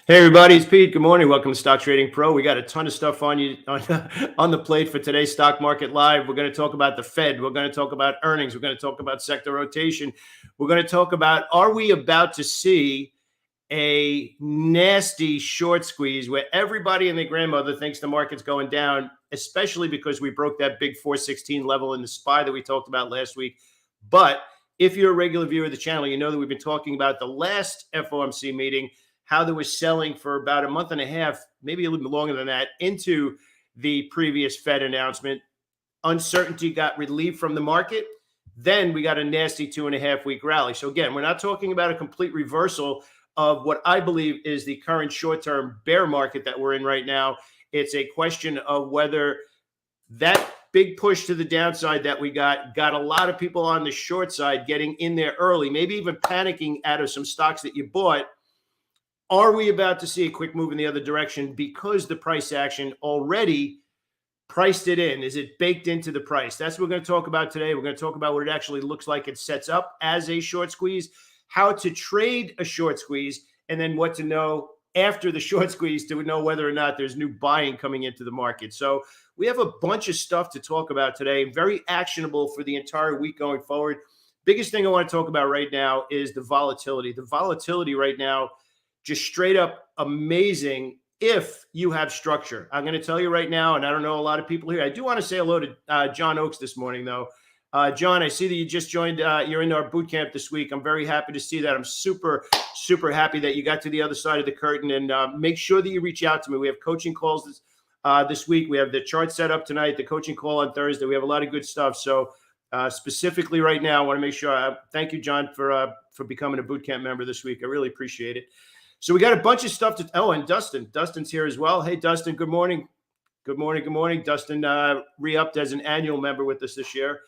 Hey everybody, it's Pete. Good morning. Welcome to Stock Trading Pro. We got a ton of stuff on on the plate for today's Stock Market Live. We're going to talk about the Fed. We're going to talk about earnings. We're going to talk about sector rotation. We're going to talk about, are we about to see a nasty short squeeze where everybody and their grandmother thinks the market's going down, especially because we broke that big 416 level in the SPY that we talked about last week. But if you're a regular viewer of the channel, you know that we've been talking about the last FOMC meeting, how they were selling for about a month and a half, maybe a little bit longer than that, into the previous Fed announcement. Uncertainty got relieved from the market. Then we got a nasty 2.5-week rally. So again, we're not talking about a complete reversal of what I believe is the current short-term bear market that we're in right now. It's a question of whether that big push to the downside that we got a lot of people on the short side getting in there early, maybe even panicking out of some stocks that you bought. Are we about to see a quick move in the other direction because the price action already priced it in? Is it baked into the price? That's what we're going to talk about today. We're going to talk about what it actually looks like it sets up as a short squeeze, how to trade a short squeeze, and then what to know after the short squeeze to know whether or not there's new buying coming into the market. So we have a bunch of stuff to talk about today, very actionable for the entire week going forward. Biggest thing I want to talk about right now is the volatility. The volatility right now, just straight up amazing if you have structure. I'm going to tell you right now, and I don't know a lot of people here. I do want to say hello to John Oakes this morning, though. John, I see that you just joined. You're in our boot camp this week. I'm very happy to see that. I'm super, super happy that you got to the other side of the curtain. And make sure that you reach out to me. We have coaching calls this week. We have the chart set up tonight, the coaching call on Thursday. We have a lot of good stuff. So specifically right now, I want to make sure. Thank you, John, for becoming a boot camp member this week. I really appreciate it. So we got a bunch of stuff to. Oh, and Dustin's here as well. Hey, Dustin. Good morning. Good morning. Good morning. Dustin re-upped as an annual member with us this year.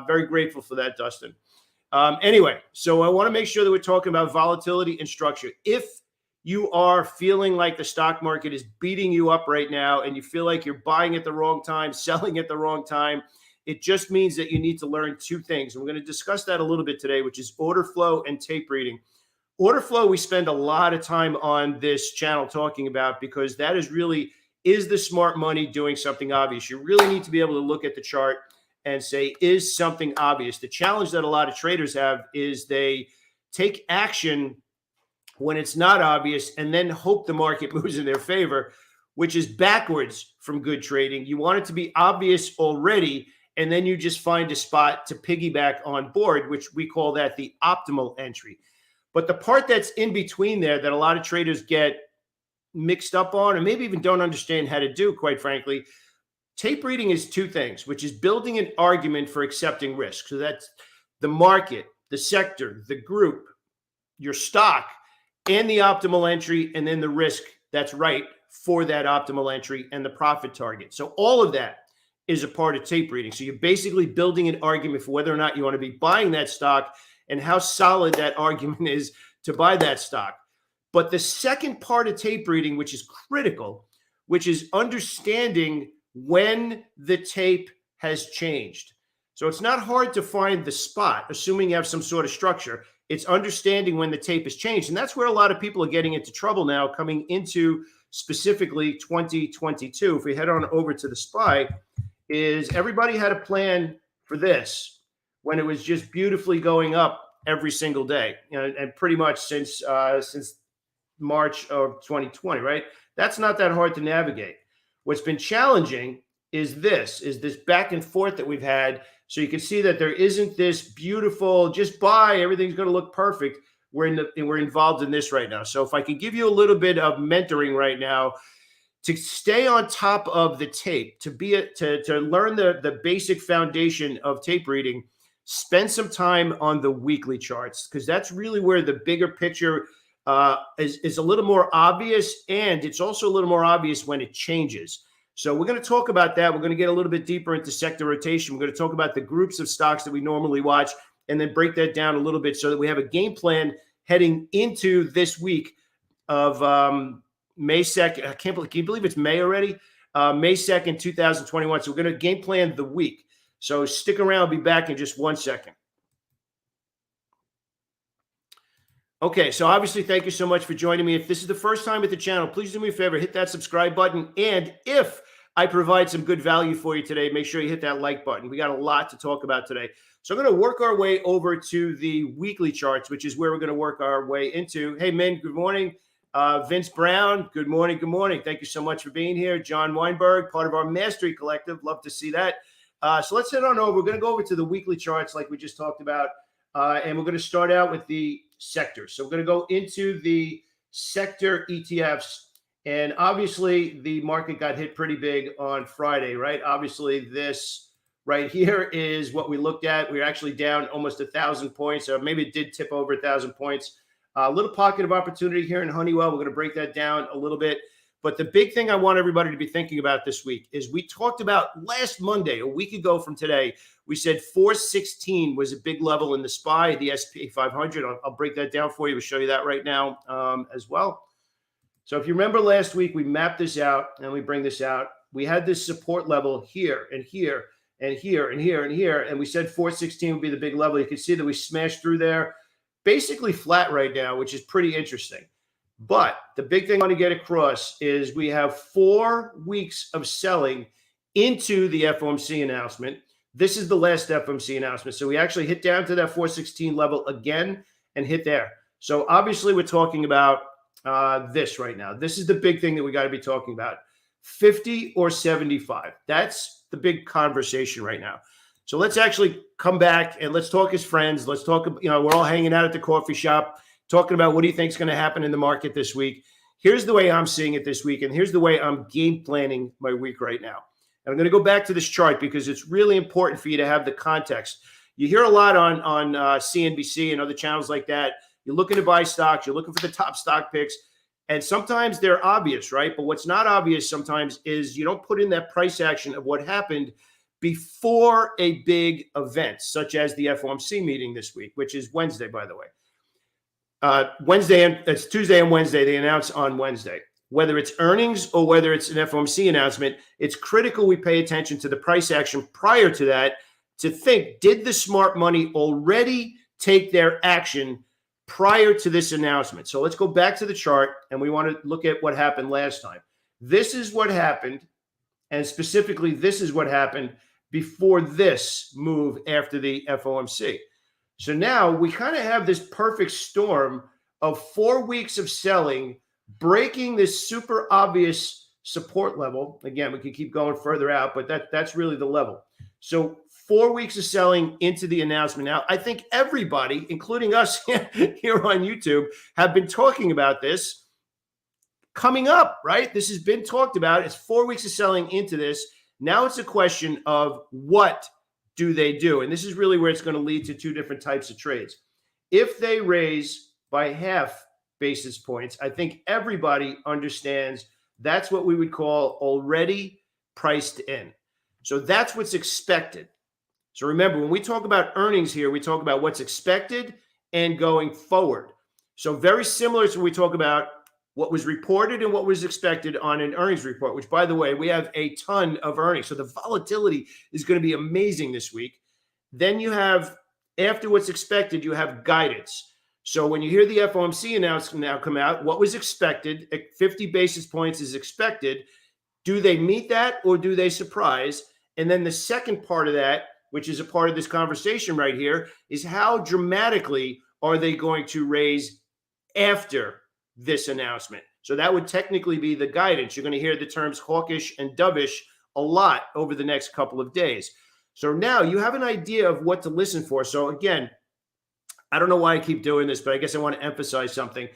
Very grateful for that, Dustin. Anyway, so I want to make sure that we're talking about volatility and structure. If you are feeling like the stock market is beating you up right now and you feel like you're buying at the wrong time, selling at the wrong time, it just means that you need to learn two things. And we're going to discuss that a little bit today, which is order flow and tape reading. Order flow, we spend a lot of time on this channel talking about because that is the smart money doing something obvious. You really need to be able to look at the chart and say, is something obvious? The challenge that a lot of traders have is they take action when it's not obvious and then hope the market moves in their favor, which is backwards from good trading. You want it to be obvious already, and then you just find a spot to piggyback on board, which we call that the optimal entry. But the part that's in between there that a lot of traders get mixed up on and maybe even don't understand how to do, quite frankly, tape reading is two things, which is building an argument for accepting risk. So that's the market, the sector, the group, your stock, and the optimal entry, and then the risk that's right for that optimal entry and the profit target. So all of that is a part of tape reading. So you're basically building an argument for whether or not you want to be buying that stock and how solid that argument is to buy that stock. But the second part of tape reading, which is critical, which is understanding when the tape has changed. So it's not hard to find the spot, assuming you have some sort of structure. It's understanding when the tape has changed. And that's where a lot of people are getting into trouble now coming into specifically 2022. If we head on over to the SPY, is everybody had a plan for this when it was just beautifully going up every single day, and pretty much since March of 2020, right? That's not that hard to navigate. What's been challenging is this back and forth that we've had. So you can see that there isn't this beautiful, just buy, everything's going to look perfect. We're involved in this right now. So if I can give you a little bit of mentoring right now, to stay on top of the tape, to learn the basic foundation of tape reading, spend some time on the weekly charts, because that's really where the bigger picture is a little more obvious, and it's also a little more obvious when it changes. So we're going to talk about that. We're going to get a little bit deeper into sector rotation. We're going to talk about the groups of stocks that we normally watch and then break that down a little bit so that we have a game plan heading into this week of May 2nd. Can you believe it's May already? May 2nd, 2021. So we're going to game plan the week. So stick around. I'll be back in just 1 second. Okay, so obviously, thank you so much for joining me. If this is the first time at the channel, please do me a favor, hit that subscribe button. And if I provide some good value for you today, make sure you hit that like button. We got a lot to talk about today. So I'm going to work our way over to the weekly charts, which is where we're going to work our way into. Hey, Min, good morning. Vince Brown, good morning. Good morning. Thank you so much for being here. John Weinberg, part of our Mastery Collective. Love to see that. So let's head on over. We're going to go over to the weekly charts like we just talked about. And we're going to start out with the sectors. So we're going to go into the sector ETFs. And obviously, the market got hit pretty big on Friday, right? Obviously, this right here is what we looked at. We were actually down almost 1,000 points, or maybe it did tip over 1,000 points. A little pocket of opportunity here in Honeywell. We're going to break that down a little bit. But the big thing I want everybody to be thinking about this week is we talked about last Monday, a week ago from today, we said 416 was a big level in the SPY, the SP 500. I'll break that down for you. We'll show you that right now as well. So if you remember last week, we mapped this out and we bring this out. We had this support level here and here and here and here and here. And we said 416 would be the big level. You can see that we smashed through there, basically flat right now, which is pretty interesting. But the big thing I want to get across is we have 4 weeks of selling into the FOMC announcement. This is the last FOMC announcement. So we actually hit down to that 416 level again and hit there. So obviously we're talking about this right now. This is the big thing that we got to be talking about. 50 or 75. That's the big conversation right now. So let's actually come back and let's talk as friends. Let's talk, we're all hanging out at the coffee shop, talking about what do you think is going to happen in the market this week. Here's the way I'm seeing it this week, and here's the way I'm game planning my week right now. And I'm going to go back to this chart because it's really important for you to have the context. You hear a lot on CNBC and other channels like that. You're looking to buy stocks. You're looking for the top stock picks. And sometimes they're obvious, right? But what's not obvious sometimes is you don't put in that price action of what happened before a big event, such as the FOMC meeting this week, which is Wednesday, by the way. It's Tuesday and Wednesday. They announce on Wednesday. Whether it's earnings or whether it's an FOMC announcement, it's critical we pay attention to the price action prior to that to think, did the smart money already take their action prior to this announcement? So let's go back to the chart, and we want to look at what happened last time. This is what happened, and specifically, this is what happened before this move after the FOMC. So now we kind of have this perfect storm of 4 weeks of selling, breaking this super obvious support level. Again, we could keep going further out, but that's really the level. So 4 weeks of selling into the announcement. Now, I think everybody, including us here on YouTube, have been talking about this coming up, right? This has been talked about. It's 4 weeks of selling into this. Now it's a question of what do they do? And this is really where it's going to lead to 2 different types of trades. If they raise by half basis points, I think everybody understands that's what we would call already priced in. So that's what's expected. So remember, when we talk about earnings here, we talk about what's expected and going forward. So very similar to when we talk about what was reported and what was expected on an earnings report, which, by the way, we have a ton of earnings. So the volatility is going to be amazing this week. Then you have, after what's expected, you have guidance. So when you hear the FOMC announcement now come out, what was expected, 50 basis points is expected. Do they meet that or do they surprise? And then the second part of that, which is a part of this conversation right here, is how dramatically are they going to raise after this announcement? So that would technically be the guidance. You're going to hear the terms hawkish and dovish a lot over the next couple of days. So now you have an idea of what to listen for. So again, I don't know why I keep doing this, but I guess I want to emphasize something.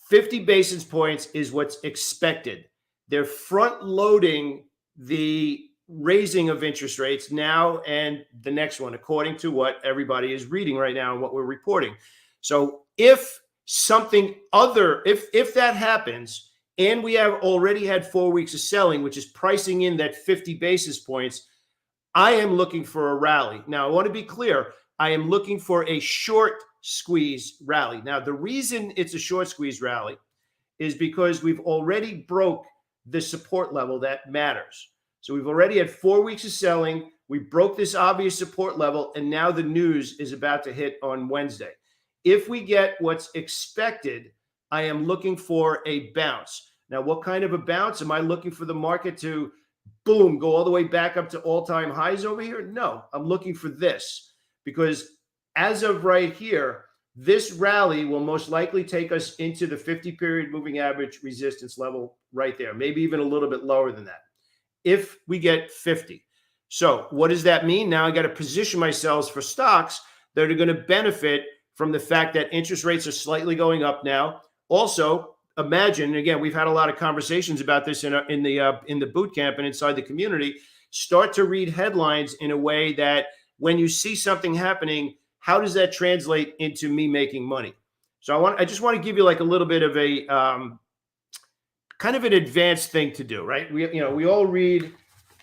50 basis points is what's expected. They're front loading the raising of interest rates now and the next one, according to what everybody is reading right now and what we're reporting. So if something other, if that happens, and we have already had 4 weeks of selling, which is pricing in that 50 basis points, I am looking for a rally. Now, I want to be clear. I am looking for a short squeeze rally. Now, the reason it's a short squeeze rally is because we've already broke the support level that matters. So we've already had 4 weeks of selling. We broke this obvious support level, and now the news is about to hit on Wednesday. If we get what's expected, I am looking for a bounce. Now, what kind of a bounce? Am I looking for the market to boom, go all the way back up to all-time highs over here? No, I'm looking for this, because as of right here, this rally will most likely take us into the 50-period moving average resistance level right there, maybe even a little bit lower than that, if we get 50. So what does that mean? Now I got to position myself for stocks that are going to benefit from the fact that interest rates are slightly going up now. Also, imagine, again, we've had a lot of conversations about this in the boot camp and inside the community. Start to read headlines in a way that when you see something happening, how does that translate into me making money? So I just want to give you like a little bit of a kind of an advanced thing to do, right? We all read,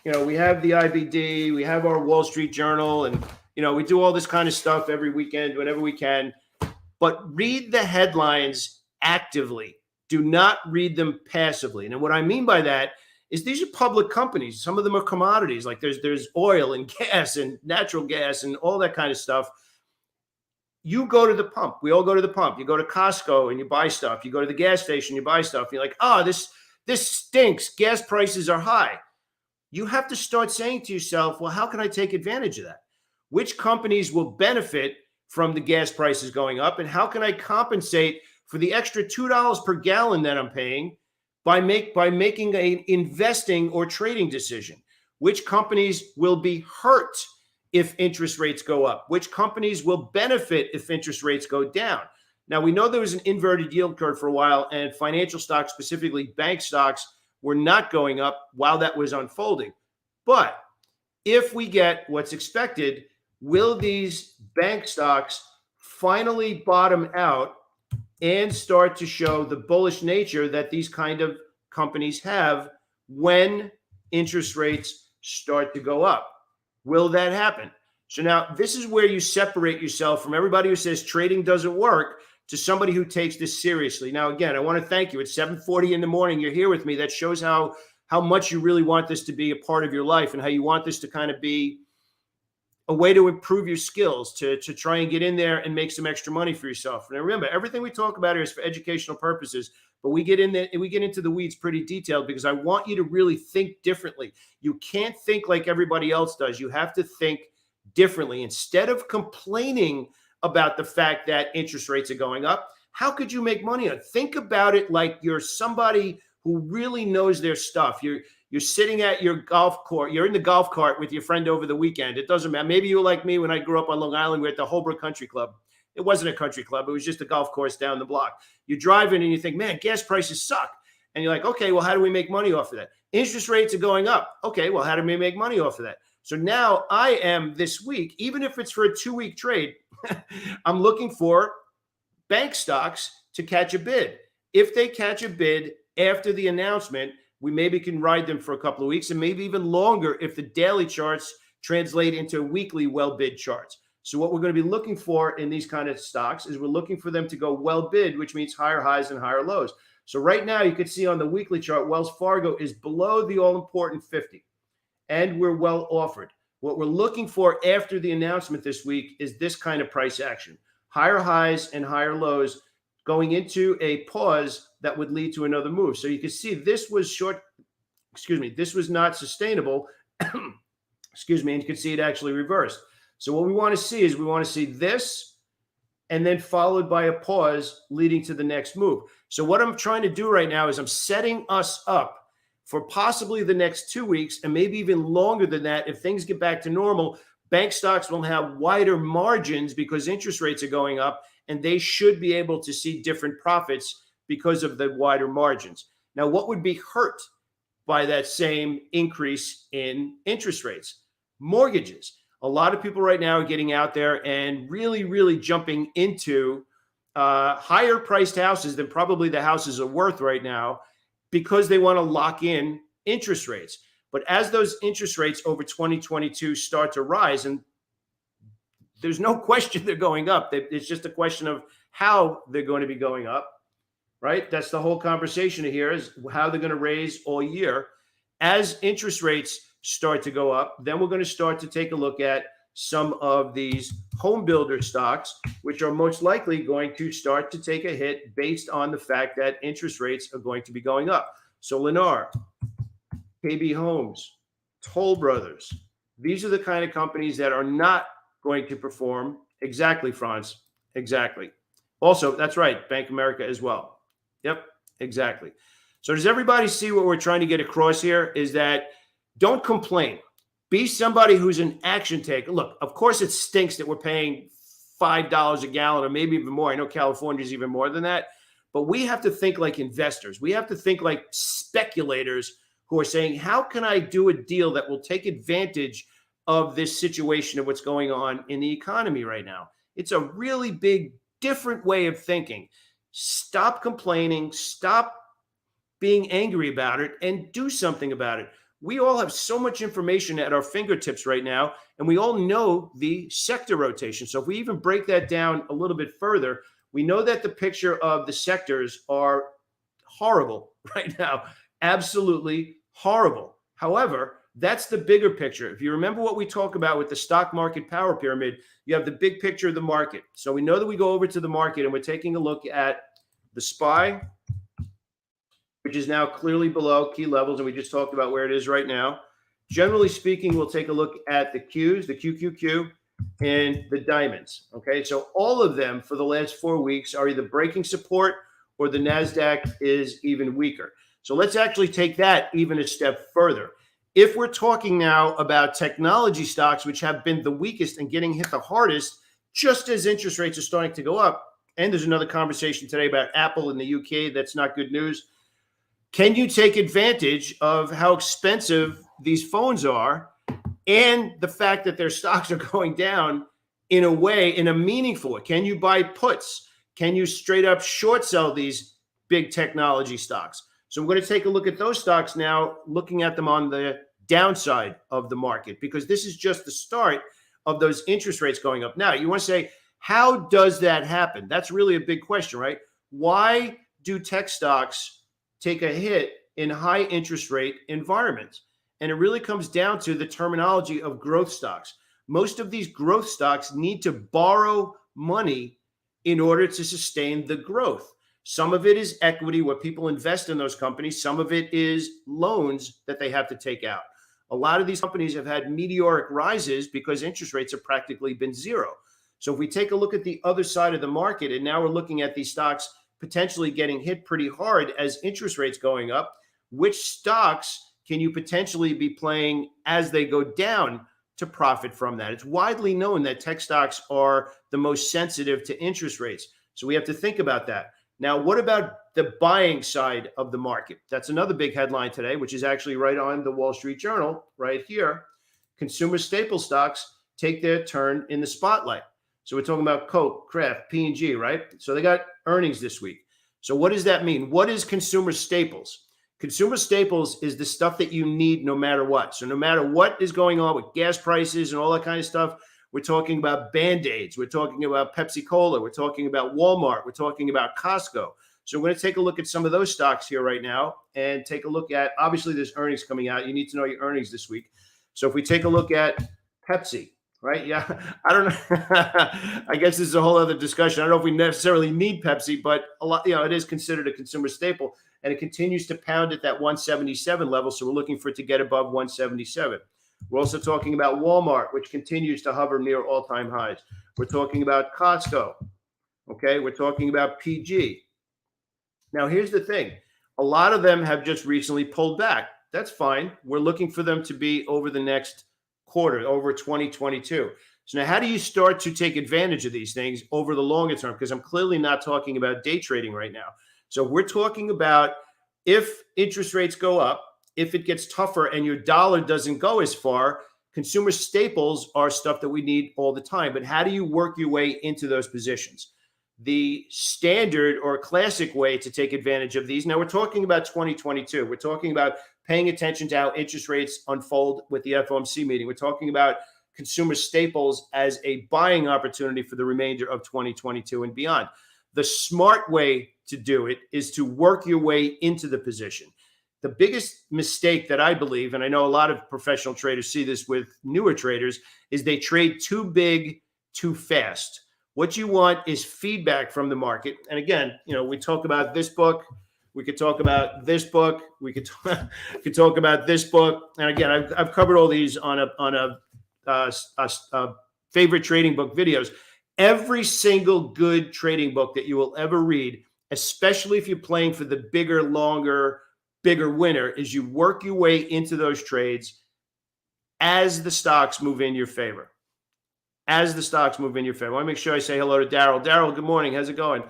we have the IBD, we have our Wall Street Journal, and we do all this kind of stuff every weekend whenever we can. But read the headlines actively. Do not read them passively. And what I mean by that is these are public companies. Some of them are commodities, like there's oil and gas and natural gas and all that kind of stuff. You go to the pump. We all go to the pump. You go to Costco and you buy stuff. You go to the gas station, you buy stuff. You're like, oh, this stinks. Gas prices are high. You have to start saying to yourself, well, how can I take advantage of that? Which companies will benefit from the gas prices going up? And how can I compensate for the extra $2 per gallon that I'm paying by making an investing or trading decision? Which companies will be hurt if interest rates go up? Which companies will benefit if interest rates go down? Now, we know there was an inverted yield curve for a while, and financial stocks, specifically bank stocks, were not going up while that was unfolding. But if we get what's expected, will these bank stocks finally bottom out and start to show the bullish nature that these kind of companies have when interest rates start to go up? Will that happen? So now this is where you separate yourself from everybody who says trading doesn't work to somebody who takes this seriously. Now, again, I want to thank you. It's 7:40 in the morning. You're here with me. That shows how much you really want this to be a part of your life and how you want this to kind of be a way to improve your skills, to try and get in there and make some extra money for yourself. And remember, everything we talk about here is for educational purposes, but we get into the weeds pretty detailed because I want you to really think differently. You can't think like everybody else does. You have to think differently. Instead of complaining about the fact that interest rates are going up, how could you make money on it? Think about it like you're somebody who really knows their stuff. You're sitting at your golf course. You're in the golf cart with your friend over the weekend. It doesn't matter. Maybe you were like me when I grew up on Long Island. We were at the Holbrook Country Club. It wasn't a country club. It was just a golf course down the block. You're driving and you think, man, gas prices suck. And you're like, okay, well, how do we make money off of that? Interest rates are going up. Okay, well, how do we make money off of that? So now I am this week, even if it's for a 2-week trade, I'm looking for bank stocks to catch a bid. If they catch a bid after the announcement, we maybe can ride them for a couple of weeks and maybe even longer if the daily charts translate into weekly well-bid charts. So what we're going to be looking for in these kind of stocks is we're looking for them to go well-bid, which means higher highs and higher lows. So right now you can see on the weekly chart, Wells Fargo is below the all-important 50, and we're well offered. What we're looking for after the announcement this week is this kind of price action, higher highs and higher lows going into a pause that would lead to another move. So you can see this was this was not sustainable, and you can see it actually reversed. So what we want to see is we want to see this and then followed by a pause leading to the next move. So what I'm trying to do right now is I'm setting us up for possibly the next 2 weeks and maybe even longer than that. If things get back to normal, bank stocks will have wider margins because interest rates are going up, and they should be able to see different profits because of the wider margins. Now, what would be hurt by that same increase in interest rates? Mortgages. A lot of people right now are getting out there and really, really jumping into higher priced houses than probably the houses are worth right now because they want to lock in interest rates. But as those interest rates over 2022 start to rise, and there's no question they're going up, it's just a question of how they're going to be going up, right? That's the whole conversation here, is how they're going to raise all year. As interest rates start to go up, then we're going to start to take a look at some of these home builder stocks, which are most likely going to start to take a hit based on the fact that interest rates are going to be going up. So Lennar, KB Homes, Toll Brothers, these are the kind of companies that are not going to perform. Exactly, Franz. Exactly. Also, that's right, Bank of America as well. Yep, exactly. So does everybody see what we're trying to get across here? Is that don't complain. Be somebody who's an action taker. Look, of course it stinks that we're paying $5 a gallon or maybe even more. I know California is even more than that. But we have to think like investors. We have to think like speculators who are saying, how can I do a deal that will take advantage of this situation of what's going on in the economy right now? It's a really big, different way of thinking. Stop complaining, stop being angry about it, and do something about it. We all have so much information at our fingertips right now, and we all know the sector rotation. So if we even break that down a little bit further, we know that the picture of the sectors are horrible right now. Absolutely horrible. However, that's the bigger picture. If you remember what we talk about with the stock market power pyramid, you have the big picture of the market. So we know that we go over to the market and we're taking a look at the SPY, which is now clearly below key levels, and we just talked about where it is right now. Generally speaking, we'll take a look at the Qs, the QQQ, and the diamonds. Okay, so all of them for the last 4 weeks are either breaking support or the NASDAQ is even weaker. So let's actually take that even a step further. If we're talking now about technology stocks, which have been the weakest and getting hit the hardest, just as interest rates are starting to go up, and there's another conversation today about Apple in the UK, that's not good news. Can you take advantage of how expensive these phones are and the fact that their stocks are going down in a way, in a meaningful way? Can you buy puts? Can you straight up short sell these big technology stocks? So I'm going to take a look at those stocks now, looking at them on the downside of the market, because this is just the start of those interest rates going up. Now, you want to say, how does that happen? That's really a big question, right? Why do tech stocks take a hit in high interest rate environments? And it really comes down to the terminology of growth stocks. Most of these growth stocks need to borrow money in order to sustain the growth. Some of it is equity, where people invest in those companies. Some of it is loans that they have to take out. A lot of these companies have had meteoric rises because interest rates have practically been zero. So if we take a look at the other side of the market, and now we're looking at these stocks potentially getting hit pretty hard as interest rates going up, which stocks can you potentially be playing as they go down to profit from that? It's widely known that tech stocks are the most sensitive to interest rates. So we have to think about that. Now, what about the buying side of the market? That's another big headline today, which is actually right on the Wall Street Journal right here. Consumer staple stocks take their turn in the spotlight. So we're talking about Coke, Kraft, P&G, right? So they got earnings this week. So what does that mean? What is consumer staples? Consumer staples is the stuff that you need no matter what. So no matter what is going on with gas prices and all that kind of stuff, we're talking about Band-Aids. We're talking about Pepsi-Cola. We're talking about Walmart. We're talking about Costco. So we're going to take a look at some of those stocks here right now and take a look at, obviously there's earnings coming out. You need to know your earnings this week. So if we take a look at Pepsi, right? Yeah, I don't know. I guess this is a whole other discussion. I don't know if we necessarily need Pepsi, but a lot, it is considered a consumer staple, and it continues to pound at that 177 level. So we're looking for it to get above 177. We're also talking about Walmart, which continues to hover near all-time highs. We're talking about Costco. Okay, we're talking about PG. Now, here's the thing. A lot of them have just recently pulled back. That's fine. We're looking for them to be over the next quarter, over 2022. So now how do you start to take advantage of these things over the longer term? Because I'm clearly not talking about day trading right now. So we're talking about if interest rates go up, if it gets tougher and your dollar doesn't go as far, consumer staples are stuff that we need all the time. But how do you work your way into those positions? The standard or classic way to take advantage of these. Now we're talking about 2022. We're talking about paying attention to how interest rates unfold with the FOMC meeting. We're talking about consumer staples as a buying opportunity for the remainder of 2022 and beyond. The smart way to do it is to work your way into the position. The biggest mistake that I believe, and I know a lot of professional traders see this with newer traders, is they trade too big, too fast. What you want is feedback from the market. And again, we talk about this book. We could talk about this book. We could talk about this book. And again, I've covered all these on a favorite trading book videos. Every single good trading book that you will ever read, especially if you're playing for the bigger, longer, bigger winner, is you work your way into those trades as the stocks move in your favor. As the stocks move in your favor. I want to make sure I say hello to Daryl. Daryl, good morning. How's it going?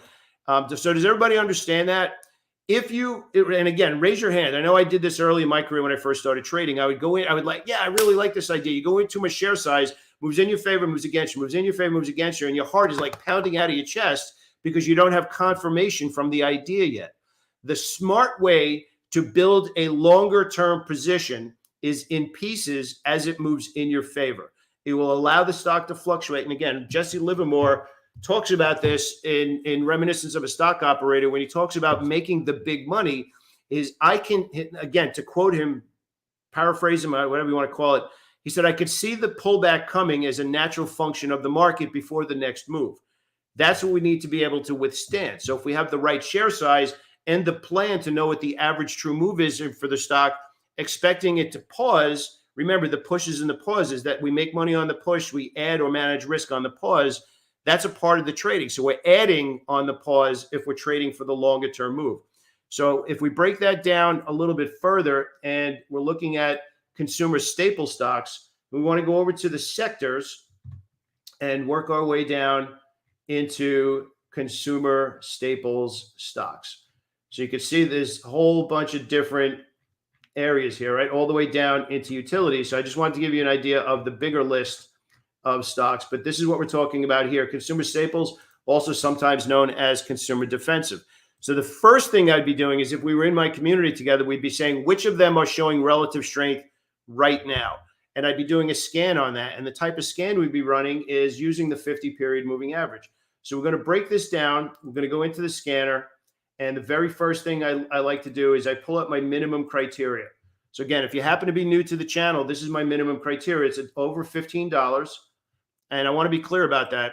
So does everybody understand that? And again, raise your hand. I know I did this early in my career when I first started trading. I would go in, I really like this idea. You go into my share size, moves in your favor, moves against you, moves in your favor, moves against you, and your heart is like pounding out of your chest because you don't have confirmation from the idea yet. The smart way to build a longer term position is in pieces as it moves in your favor. It will allow the stock to fluctuate. And again, Jesse Livermore talks about this in Reminiscence of a Stock Operator when he talks about making the big money. Again, to quote him, paraphrase him, whatever you want to call it, he said, I could see the pullback coming as a natural function of the market before the next move. That's what we need to be able to withstand. So if we have the right share size and the plan to know what the average true move is for the stock, expecting it to pause. Remember, the pushes and the pauses that we make money on the push, we add or manage risk on the pause. That's a part of the trading. So we're adding on the pause if we're trading for the longer term move. So if we break that down a little bit further and we're looking at consumer staple stocks, we want to go over to the sectors and work our way down into consumer staples stocks. So you can see there's a whole bunch of different areas here, right? All the way down into utilities. So I just wanted to give you an idea of the bigger list of stocks, but this is what we're talking about here. Consumer staples, also sometimes known as consumer defensive. So the first thing I'd be doing is if we were in my community together, we'd be saying which of them are showing relative strength right now. And I'd be doing a scan on that. And the type of scan we'd be running is using the 50-period moving average. So we're going to break this down. We're going to go into the scanner. And the very first thing I like to do is I pull up my minimum criteria. So again, if you happen to be new to the channel, this is my minimum criteria. It's over $15. And I want to be clear about that.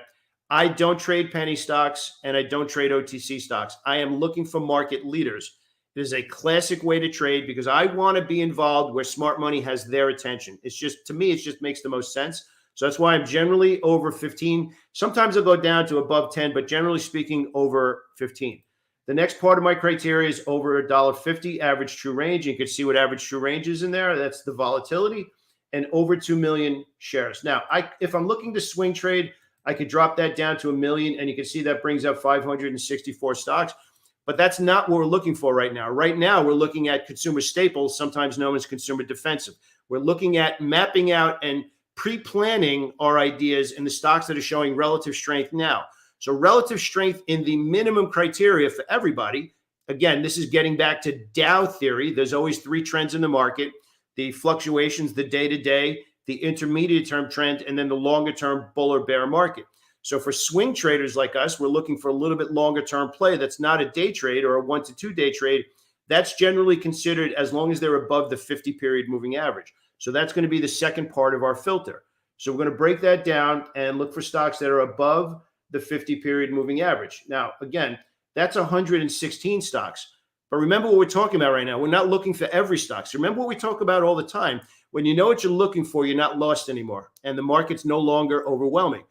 I don't trade penny stocks and I don't trade OTC stocks. I am looking for market leaders. It is a classic way to trade because I want to be involved where smart money has their attention. It's just, to me, it just makes the most sense. So that's why I'm generally over 15. Sometimes I'll go down to above 10, but generally speaking, over 15. The next part of my criteria is over $1.50 average true range. You can see what average true range is in there. That's the volatility, and over 2 million shares. Now, if I'm looking to swing trade, I could drop that down to 1 million, and you can see that brings up 564 stocks. But that's not what we're looking for right now. Right now, we're looking at consumer staples, sometimes known as consumer defensive. We're looking at mapping out and pre-planning our ideas in the stocks that are showing relative strength now. So relative strength in the minimum criteria for everybody. Again, this is getting back to Dow theory. There's always three trends in the market: the fluctuations, the day-to-day, the intermediate term trend, and then the longer term bull or bear market. So for swing traders like us, we're looking for a little bit longer term play. That's not a day trade or a 1 to 2 day trade. That's generally considered as long as they're above the 50-period moving average. So that's going to be the second part of our filter. So we're going to break that down and look for stocks that are above the 50-period moving average. Now, again, that's 116 stocks. But remember what we're talking about right now. We're not looking for every stock. So remember what we talk about all the time. When you know what you're looking for, you're not lost anymore. And the market's no longer overwhelming.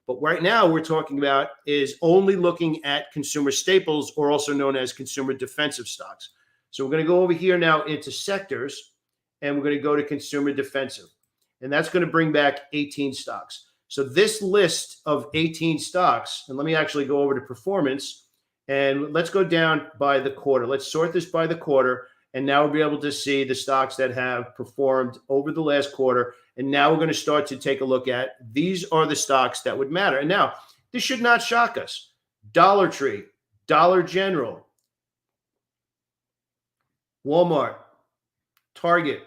But right now we're talking about is only looking at consumer staples, or also known as consumer defensive stocks. So we're going to go over here now into sectors, and we're going to go to consumer defensive. And that's going to bring back 18 stocks. So this list of 18 stocks, and let me actually go over to performance, and let's go down by the quarter. Let's sort this by the quarter, and now we'll be able to see the stocks that have performed over the last quarter. And now we're going to start to take a look at, these are the stocks that would matter. And now, this should not shock us. Dollar Tree, Dollar General, Walmart, Target,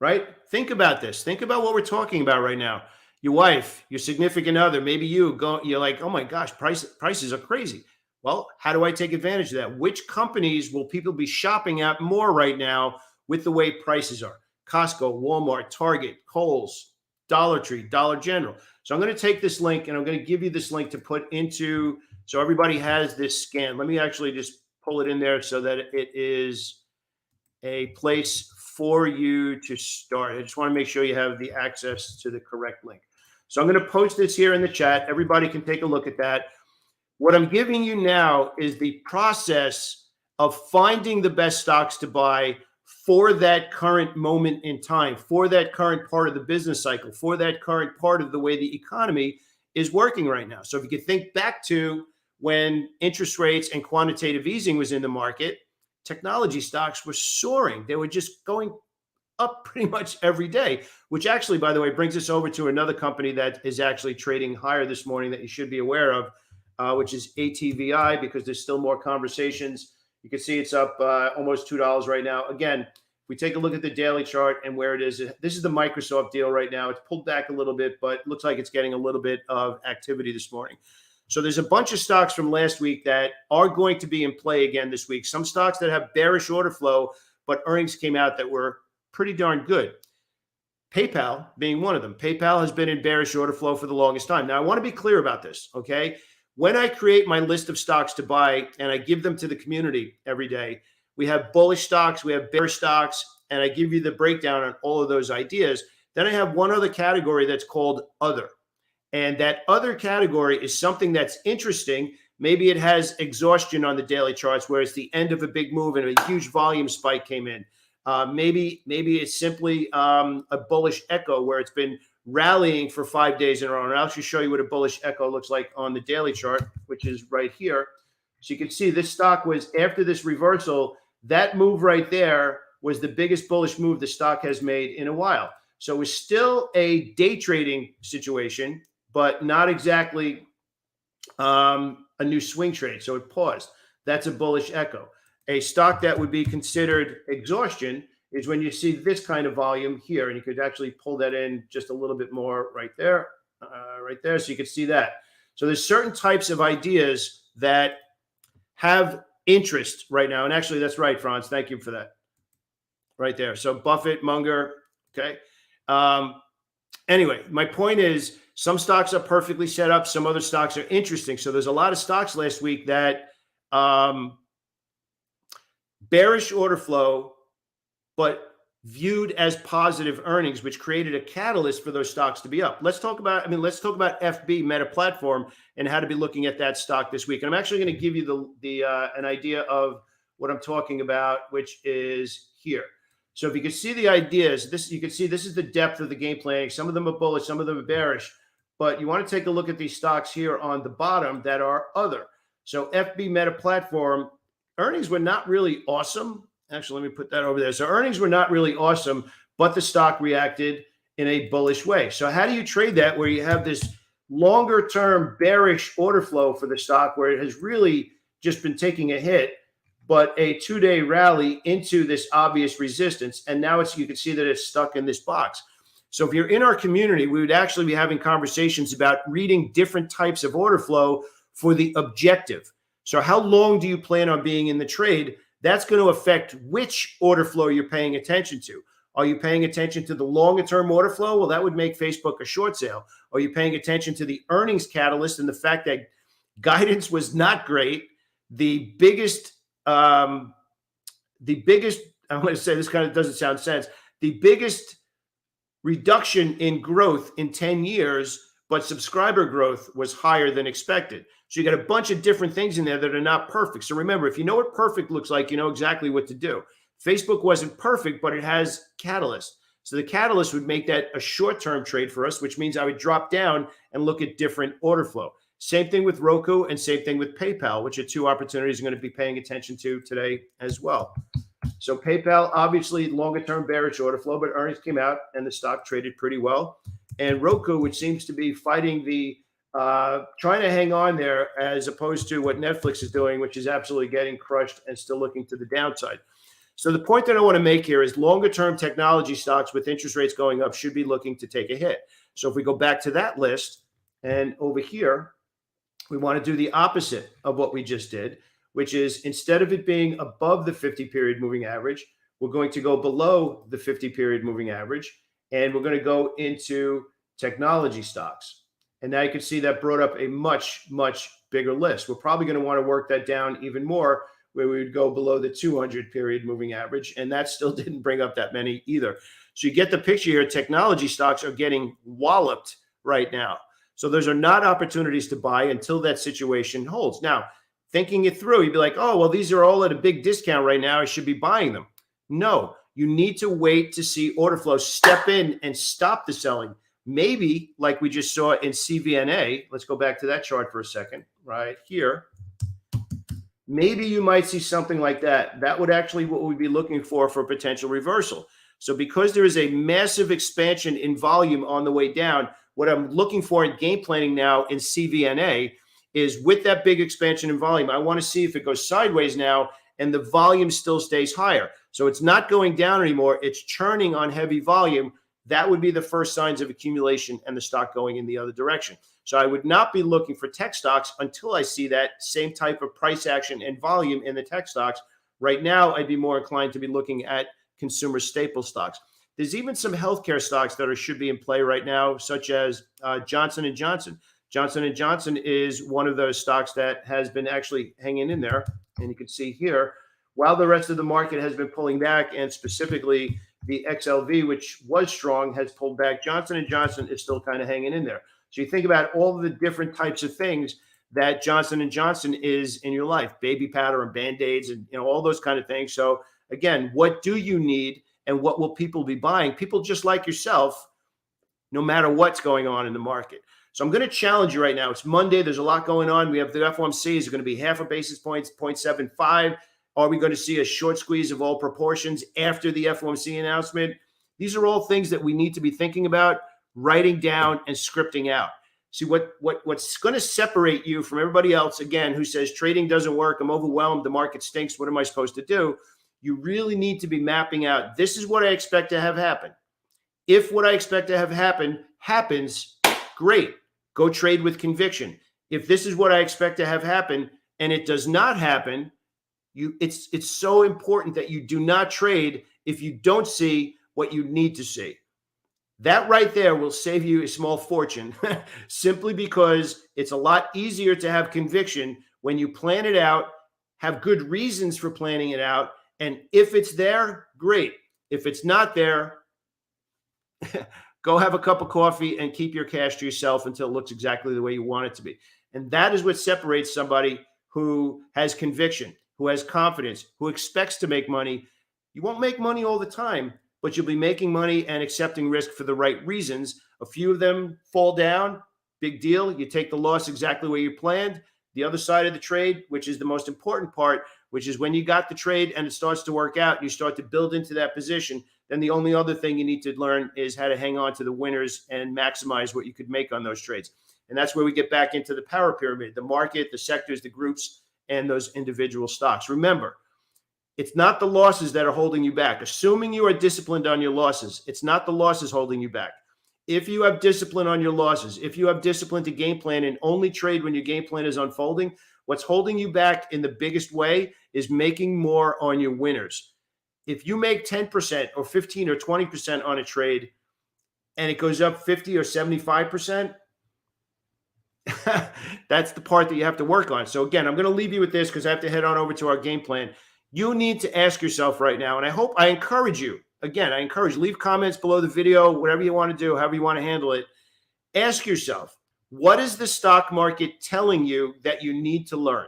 right? Think about this. Think about what we're talking about right now. Your wife, your significant other, maybe you're like, oh my gosh, prices are crazy. Well, how do I take advantage of that? Which companies will people be shopping at more right now with the way prices are? Costco, Walmart, Target, Kohl's, Dollar Tree, Dollar General. So I'm going to take this link and I'm going to give you this link to put into, so everybody has this scan. Let me actually just pull it in there so that it is a place for you to start. I just want to make sure you have the access to the correct link. So I'm going to post this here in the chat. Everybody can take a look at that. What I'm giving you now is the process of finding the best stocks to buy for that current moment in time, for that current part of the business cycle, for that current part of the way the economy is working right now. So if you could think back to when interest rates and quantitative easing was in the market, technology stocks were soaring. They were just going up pretty much every day, which actually, by the way, brings us over to another company that is actually trading higher this morning that you should be aware of, which is ATVI, because there's still more conversations. You can see it's up almost $2 right now. Again, if we take a look at the daily chart and where it is, this is the Microsoft deal right now. It's pulled back a little bit, but it looks like it's getting a little bit of activity this morning. So there's a bunch of stocks from last week that are going to be in play again this week. Some stocks that have bearish order flow, but earnings came out that were pretty darn good. PayPal being one of them. PayPal has been in bearish order flow for the longest time. Now, I want to be clear about this, okay? When I create my list of stocks to buy and I give them to the community every day, we have bullish stocks, we have bearish stocks, and I give you the breakdown on all of those ideas. Then I have one other category that's called other. And that other category is something that's interesting. Maybe it has exhaustion on the daily charts where it's the end of a big move and a huge volume spike came in. Maybe it's simply a bullish echo where it's been rallying for 5 days in a row. And I'll actually show you what a bullish echo looks like on the daily chart, which is right here. So you can see this stock was, after this reversal, that move right there was the biggest bullish move the stock has made in a while. So it was still a day trading situation, but not exactly a new swing trade. So it paused. That's a bullish echo. A stock that would be considered exhaustion is when you see this kind of volume here, and you could actually pull that in just a little bit more right there, so you could see that. So there's certain types of ideas that have interest right now, and actually that's right, Franz. Thank you for that. Right there. So Buffett, Munger, okay. Anyway, my point is some stocks are perfectly set up. Some other stocks are interesting. So there's a lot of stocks last week that bearish order flow, but viewed as positive earnings, which created a catalyst for those stocks to be up. Let's talk about FB, Meta Platform, and how to be looking at that stock this week. And I'm actually going to give you an idea of what I'm talking about, which is here. So if you can see the ideas, you can see this is the depth of the game planning. Some of them are bullish, some of them are bearish, but you want to take a look at these stocks here on the bottom that are other. So FB, Meta Platform, earnings were not really awesome. Actually, let me put that over there. So earnings were not really awesome, but the stock reacted in a bullish way. So how do you trade that where you have this longer term bearish order flow for the stock where it has really just been taking a hit, but a 2-day rally into this obvious resistance. And now you can see that it's stuck in this box. So if you're in our community, we would actually be having conversations about reading different types of order flow for the objective. So how long do you plan on being in the trade? That's going to affect which order flow you're paying attention to. Are you paying attention to the longer term order flow? Well, that would make Facebook a short sale. Are you paying attention to the earnings catalyst and the fact that guidance was not great? The biggest, I'm going to say this kind of doesn't sound sense. The biggest reduction in growth in 10 years, but subscriber growth was higher than expected. So you got a bunch of different things in there that are not perfect. So remember, if you know what perfect looks like, you know exactly what to do. Facebook wasn't perfect, but it has catalyst. So the catalyst would make that a short-term trade for us, which means I would drop down and look at different order flow. Same thing with Roku and same thing with PayPal, which are two opportunities I'm going to be paying attention to today as well. So PayPal, obviously longer-term bearish order flow, but earnings came out and the stock traded pretty well. And Roku, which seems to be fighting trying to hang on there as opposed to what Netflix is doing, which is absolutely getting crushed and still looking to the downside. So the point that I want to make here is longer term technology stocks with interest rates going up should be looking to take a hit. So if we go back to that list and over here, We want to do the opposite of what we just did, which is instead of it being above the 50-period moving average, we're going to go below the 50-period moving average, and we're going to go into technology stocks. And now you can see that brought up a much, much bigger list. We're probably going to want to work that down even more, where we would go below the 200-period moving average, and that still didn't bring up that many either. So you get the picture here. Technology stocks are getting walloped right now. So those are not opportunities to buy until that situation holds. Now, thinking it through, you'd be like, oh, well, these are all at a big discount right now. I should be buying them. No, you need to wait to see order flow step in and stop the selling. Maybe like we just saw in CVNA. Let's go back to that chart for a second right here. Maybe you might see something like that. That would actually what we'd be looking for a potential reversal. So because there is a massive expansion in volume on the way down, what I'm looking for in game planning now in CVNA is with that big expansion in volume, I want to see if it goes sideways now and the volume still stays higher. So it's not going down anymore. It's churning on heavy volume. That would be the first signs of accumulation and the stock going in the other direction. So I would not be looking for tech stocks until I see that same type of price action and volume in the tech stocks. Right now, I'd be more inclined to be looking at consumer staple stocks. There's even some healthcare stocks that should be in play right now, such as Johnson & Johnson. Johnson & Johnson is one of those stocks that has been actually hanging in there. And you can see here, while the rest of the market has been pulling back, and specifically the XLV, which was strong, has pulled back, Johnson & Johnson is still kind of hanging in there. So you think about all the different types of things that Johnson & Johnson is in your life, baby powder and Band-Aids and all those kind of things. So again, what do you need and what will people be buying? People just like yourself, no matter what's going on in the market. So I'm going to challenge you right now. It's Monday. There's a lot going on. We have the FOMC. Is it going to be half a basis point, 0.75? Are we going to see a short squeeze of all proportions after the FOMC announcement? These are all things that we need to be thinking about, writing down and scripting out. See what's going to separate you from everybody else, again, who says trading doesn't work, I'm overwhelmed, the market stinks, what am I supposed to do? You really need to be mapping out, this is what I expect to have happen. If what I expect to have happen happens, great. Go trade with conviction. If this is what I expect to have happen and it does not happen, it's so important that you do not trade if you don't see what you need to see. That right there will save you a small fortune simply because it's a lot easier to have conviction when you plan it out, have good reasons for planning it out. And if it's there, great. If it's not there, go have a cup of coffee and keep your cash to yourself until it looks exactly the way you want it to be. And that is what separates somebody who has conviction, who has confidence, who expects to make money. You won't make money all the time, but you'll be making money and accepting risk for the right reasons. A few of them fall down, big deal. You take the loss exactly where you planned. The other side of the trade, which is the most important part, which is when you got the trade and it starts to work out, you start to build into that position, then the only other thing you need to learn is how to hang on to the winners and maximize what you could make on those trades. And that's where we get back into the power pyramid, the market, the sectors, the groups, and those individual stocks. Remember, it's not the losses that are holding you back. Assuming you are disciplined on your losses, it's not the losses holding you back. If you have discipline on your losses, if you have discipline to game plan and only trade when your game plan is unfolding, what's holding you back in the biggest way is making more on your winners. If you make 10% or 15 or 20% on a trade and it goes up 50 or 75%, that's the part that you have to work on. So again, I'm going to leave you with this because I have to head on over to our game plan. You need to ask yourself right now, and I encourage you, again, leave comments below the video, whatever you want to do, however you want to handle it. Ask yourself, what is the stock market telling you that you need to learn?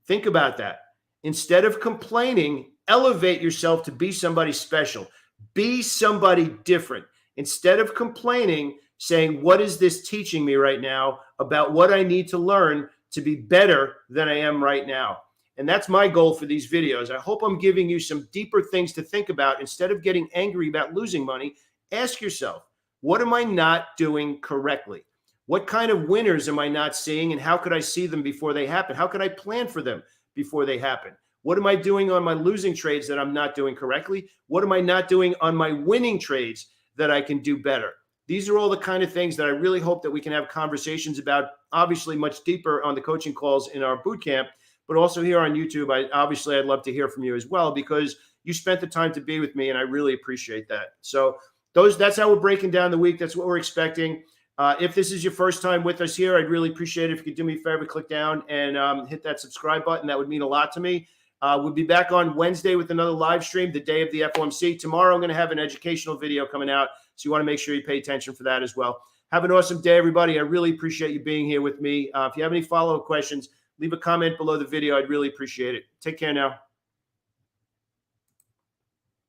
Think about that. Instead of complaining, elevate yourself to be somebody special. Be somebody different. Instead of complaining, saying, what is this teaching me right now about what I need to learn to be better than I am right now? And that's my goal for these videos. I hope I'm giving you some deeper things to think about. Instead of getting angry about losing money, ask yourself, what am I not doing correctly? What kind of winners am I not seeing, and how could I see them before they happen? How could I plan for them before they happen? What am I doing on my losing trades that I'm not doing correctly? What am I not doing on my winning trades that I can do better? These are all the kind of things that I really hope that we can have conversations about, obviously much deeper on the coaching calls in our boot camp, but also here on YouTube. I'd love to hear from you as well, because you spent the time to be with me, and I really appreciate that. So that's how we're breaking down the week. That's what we're expecting. If this is your first time with us here, I'd really appreciate it if you could do me a favor, click down and hit that subscribe button. That would mean a lot to me. We'll be back on Wednesday with another live stream, the day of the FOMC. Tomorrow, I'm going to have an educational video coming out, so you want to make sure you pay attention for that as well. Have an awesome day, everybody. I really appreciate you being here with me. If you have any follow-up questions, leave a comment below the video. I'd really appreciate it. Take care now.